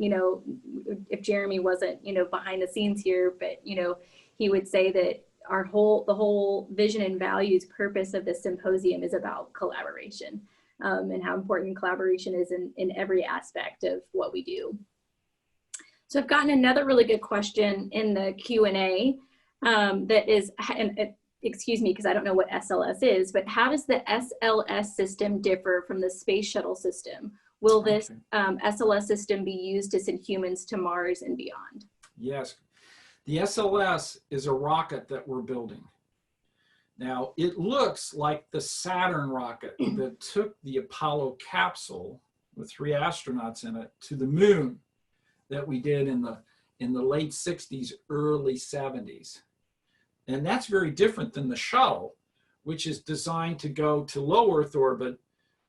if Jeremy wasn't, behind the scenes here, but, he would say that the whole vision and values purpose of this symposium is about collaboration, and how important collaboration is in every aspect of what we do. So I've gotten another really good question in the Q&A that is, and excuse me, because I don't know what SLS is, but how does the SLS system differ from the space shuttle system? Will this SLS system be used to send humans to Mars and beyond? Yes. The SLS is a rocket that we're building. Now, it looks like the Saturn rocket that took the Apollo capsule with 3 astronauts in it to the moon that we did in the late 60s, early 70s. And that's very different than the shuttle, which is designed to go to low Earth orbit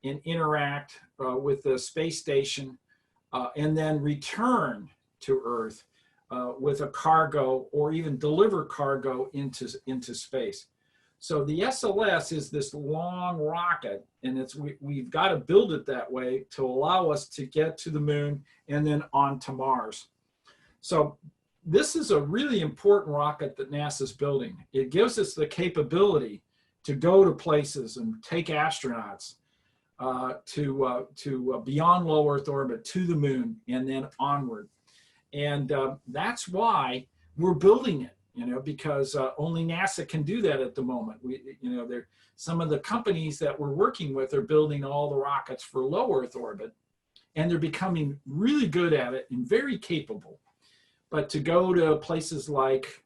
and interact with the space station and then return to Earth with a cargo or even deliver cargo into space. So the SLS is this long rocket, and we've got to build it that way to allow us to get to the moon and then on to Mars. So this is a really important rocket that NASA's building. It gives us the capability to go to places and take astronauts to beyond low Earth orbit, to the moon, and then onward. And that's why we're building it. Because only NASA can do that at the moment. Some of the companies that we're working with are building all the rockets for low Earth orbit, and they're becoming really good at it and very capable. But to go to places like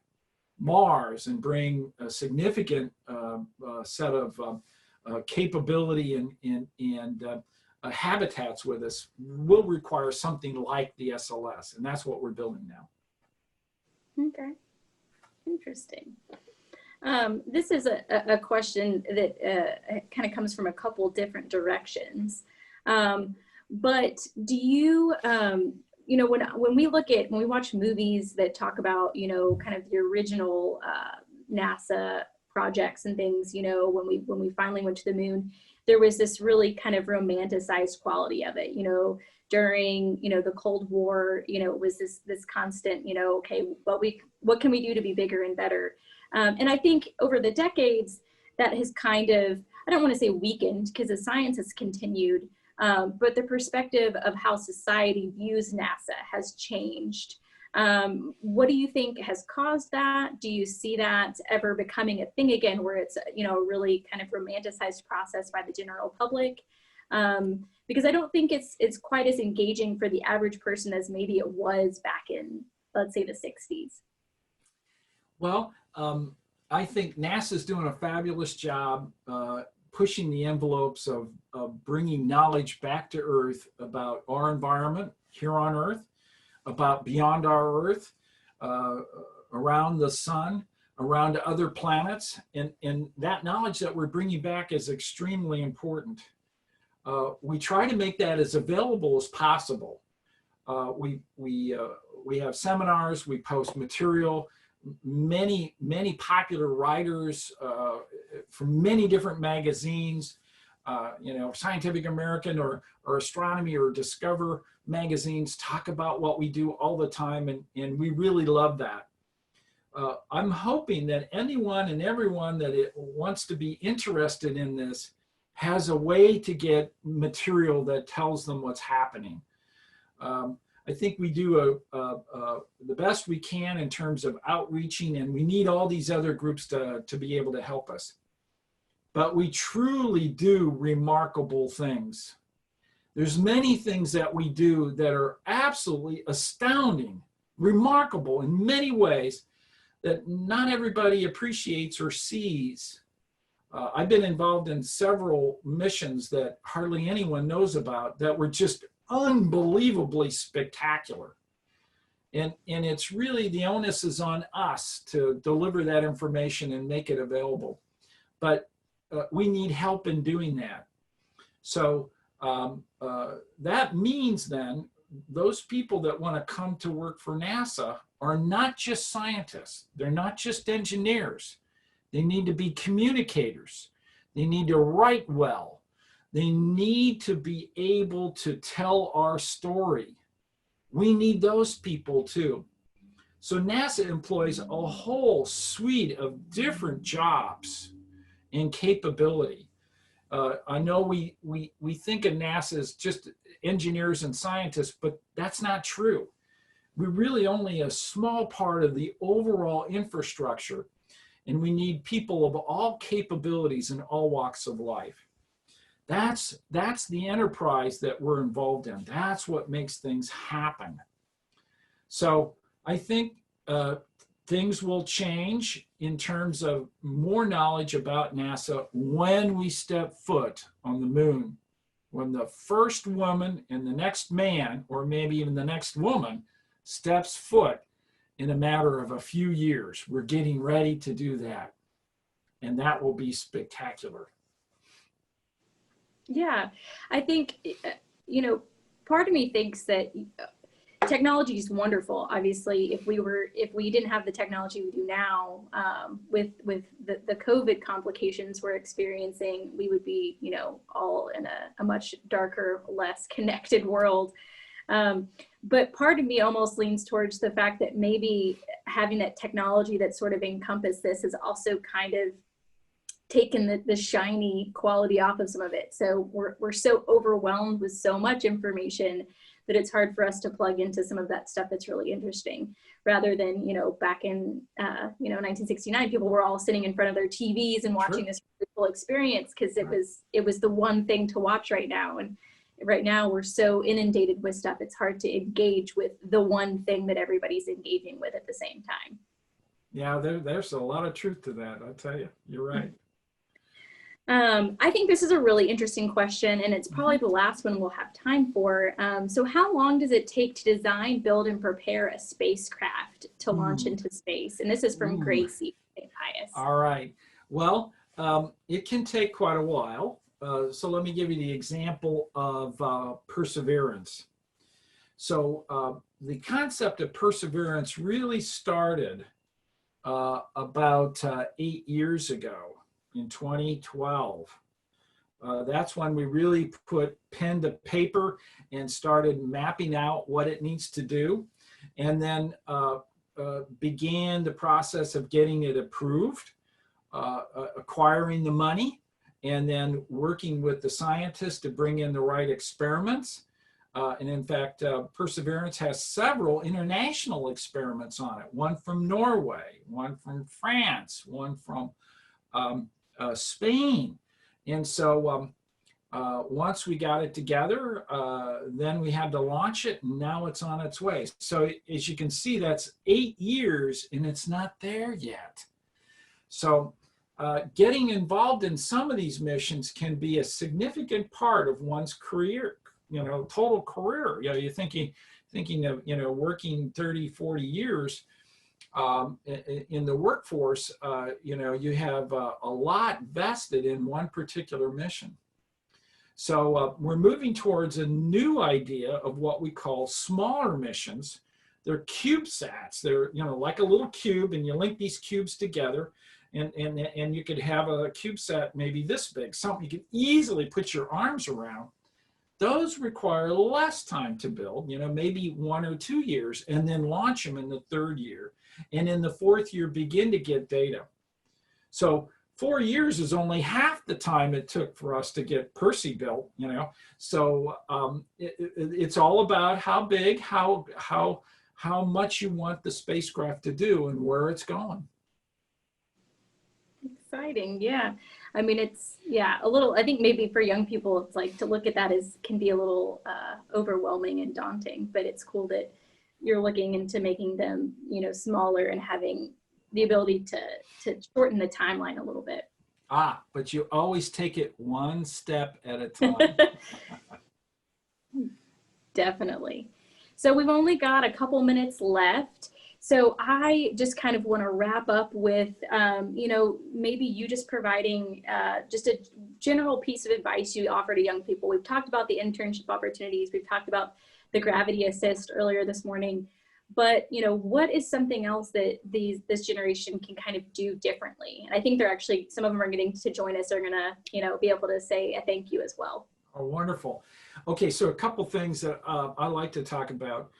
Mars and bring a significant set of capability and habitats with us will require something like the SLS, and that's what we're building now. Okay. Interesting. This is a question that kind of comes from a couple different directions. But do you, when we watch movies that talk about, kind of the original NASA projects and things, when we finally went to the moon, there was this really kind of romanticized quality of it, during, the Cold War, it was this constant, okay, what can we do to be bigger and better? And I think over the decades, that has kind of, I don't want to say weakened, because the science has continued, but the perspective of how society views NASA has changed. What do you think has caused that? Do you see that ever becoming a thing again, where it's, a really kind of romanticized process by the general public? Because I don't think it's quite as engaging for the average person as maybe it was back in, let's say, the 60s. Well, I think NASA's doing a fabulous job pushing the envelopes of bringing knowledge back to Earth about our environment here on Earth, about beyond our Earth, around the sun, around other planets. And that knowledge that we're bringing back is extremely important. We try to make that as available as possible. We have seminars, we post material, many popular writers from many different magazines, Scientific American or Astronomy or Discover magazines talk about what we do all the time, and we really love that. I'm hoping that anyone and everyone that wants to be interested in this has a way to get material that tells them what's happening. I think we do the best we can in terms of outreaching, and we need all these other groups to be able to help us. But we truly do remarkable things. There's many things that we do that are absolutely astounding, remarkable in many ways that not everybody appreciates or sees. I've been involved in several missions that hardly anyone knows about that were just unbelievably spectacular. And it's really, the onus is on us to deliver that information and make it available. But we need help in doing that. So that means then those people that want to come to work for NASA are not just scientists. They're not just engineers. They need to be communicators. They need to write well. They need to be able to tell our story. We need those people too. So NASA employs a whole suite of different jobs and capability. I know we think of NASA as just engineers and scientists, but that's not true. We're really only a small part of the overall infrastructure, and we need people of all capabilities in all walks of life. That's the enterprise that we're involved in. That's what makes things happen. So I think things will change in terms of more knowledge about NASA when we step foot on the moon. When the first woman and the next man, or maybe even the next woman, steps foot in a matter of a few years. We're getting ready to do that. And that will be spectacular. Yeah, I think, part of me thinks that technology is wonderful. Obviously, if we didn't have the technology we do now, with the COVID complications we're experiencing, we would be, all in a much darker, less connected world. But part of me almost leans towards the fact that maybe having that technology that sort of encompassed this has also kind of taken the shiny quality off of some of it. So we're so overwhelmed with so much information that it's hard for us to plug into some of that stuff that's really interesting, rather than, back in, 1969, people were all sitting in front of their TVs and watching this really cool experience because it was the one thing to watch right now. And right now we're so inundated with stuff, it's hard to engage with the one thing that everybody's engaging with at the same time. Yeah, there's a lot of truth to that. I'll tell you, you're right. I think this is a really interesting question, and it's probably the last one we'll have time for. So how long does it take to design, build, and prepare a spacecraft to launch into space? And this is from Gracie. All right. Well, it can take quite a while. So let me give you the example of Perseverance. So the concept of Perseverance really started about 8 years ago. In 2012. That's when we really put pen to paper and started mapping out what it needs to do, and then began the process of getting it approved, acquiring the money, and then working with the scientists to bring in the right experiments. And in fact, Perseverance has several international experiments on it, one from Norway, one from France, one from Spain. And so once we got it together, then we had to launch it, and now it's on its way. So as you can see, that's 8 years and it's not there yet. So getting involved in some of these missions can be a significant part of one's career, total career. You're thinking of, working 30, 40 years in the workforce, you have a lot vested in one particular mission. So we're moving towards a new idea of what we call smaller missions. They're CubeSats. They're, like a little cube, and you link these cubes together, and you could have a CubeSat maybe this big, something you could easily put your arms around. Those require less time to build, maybe 1 or 2 years, and then launch them in the 3rd year. And in the 4th year, begin to get data. So 4 years is only half the time it took for us to get Percy built, So it's all about how big, how much you want the spacecraft to do and where it's going. Exciting, yeah. I mean, it's, a little, I think maybe for young people, it's like to look at that can be a little overwhelming and daunting, but it's cool that you're looking into making them, smaller and having the ability to shorten the timeline a little bit. But you always take it one step at a time. Definitely. So we've only got a couple minutes left. So I just kind of want to wrap up with, maybe you just providing just a general piece of advice you offer to young people. We've talked about the internship opportunities. We've talked about the gravity assist earlier this morning. But, what is something else that this generation can kind of do differently? And I think some of them are getting to join us. They're going to, be able to say a thank you as well. Oh, wonderful. Okay, so a couple things that I like to talk about.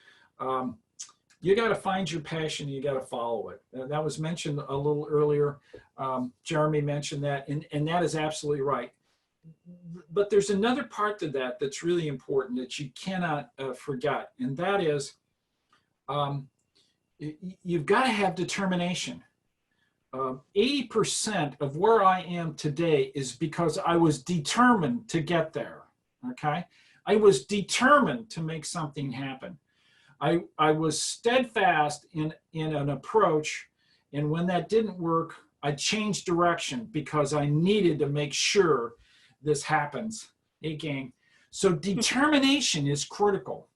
you got to find your passion. You got to follow it. That was mentioned a little earlier. Jeremy mentioned that, and that is absolutely right. But there's another part to that that's really important that you cannot forget, and that is you've got to have determination. 80% of where I am today is because I was determined to get there, okay? I was determined to make something happen. I was steadfast in an approach, and when that didn't work, I changed direction because I needed to make sure this happens. Hey, gang. So determination is critical.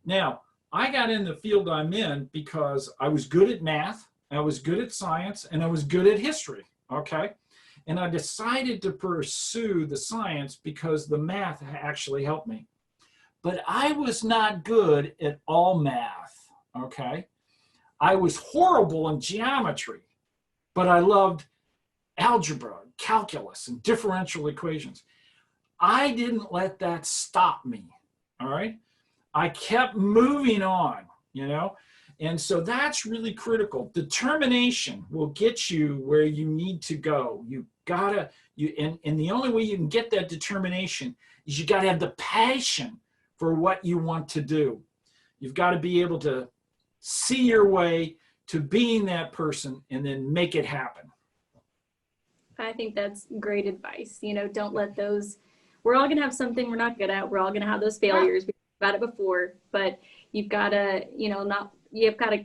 Now, I got in the field I'm in because I was good at math, I was good at science, and I was good at history, okay? And I decided to pursue the science because the math actually helped me. But I was not good at all math, okay? I was horrible in geometry, but I loved algebra, calculus, and differential equations. I didn't let that stop me, all right? I kept moving on, you know? And so that's really critical. Determination will get you where you need to go. You gotta, and the only way you can get that determination is you gotta have the passion for what you want to do. You've got to be able to see your way to being that person and then make it happen. I think that's great advice. You know, don't let those, we're all going to have something we're not good at. We're all going to have those failures. We've talked about it before, but you've got to, you know, you've got to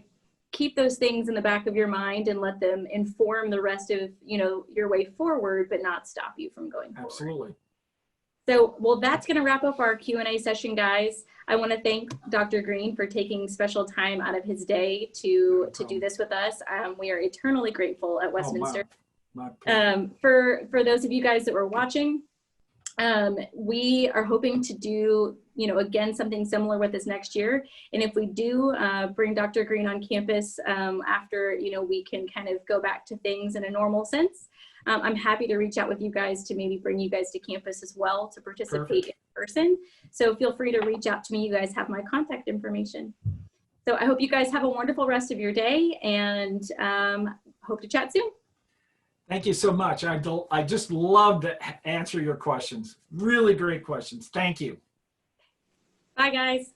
keep those things in the back of your mind and let them inform the rest of, you know, your way forward, but not stop you from going forward. Absolutely. So, well, that's going to wrap up our Q&A session, guys. I want to thank Dr. Green for taking special time out of his day to do this with us. We are eternally grateful at Westminster. For those of you guys that were watching, we are hoping to do, you know, again, something similar with this next year. And if we do bring Dr. Green on campus after, you know, we can kind of go back to things in a normal sense, I'm happy to reach out with you guys to maybe bring you guys to campus as well to participate in person. So feel free to reach out to me. You guys have my contact information. So I hope you guys have a wonderful rest of your day, and hope to chat soon. Thank you so much. I just love to answer your questions. Really great questions. Thank you. Bye, guys.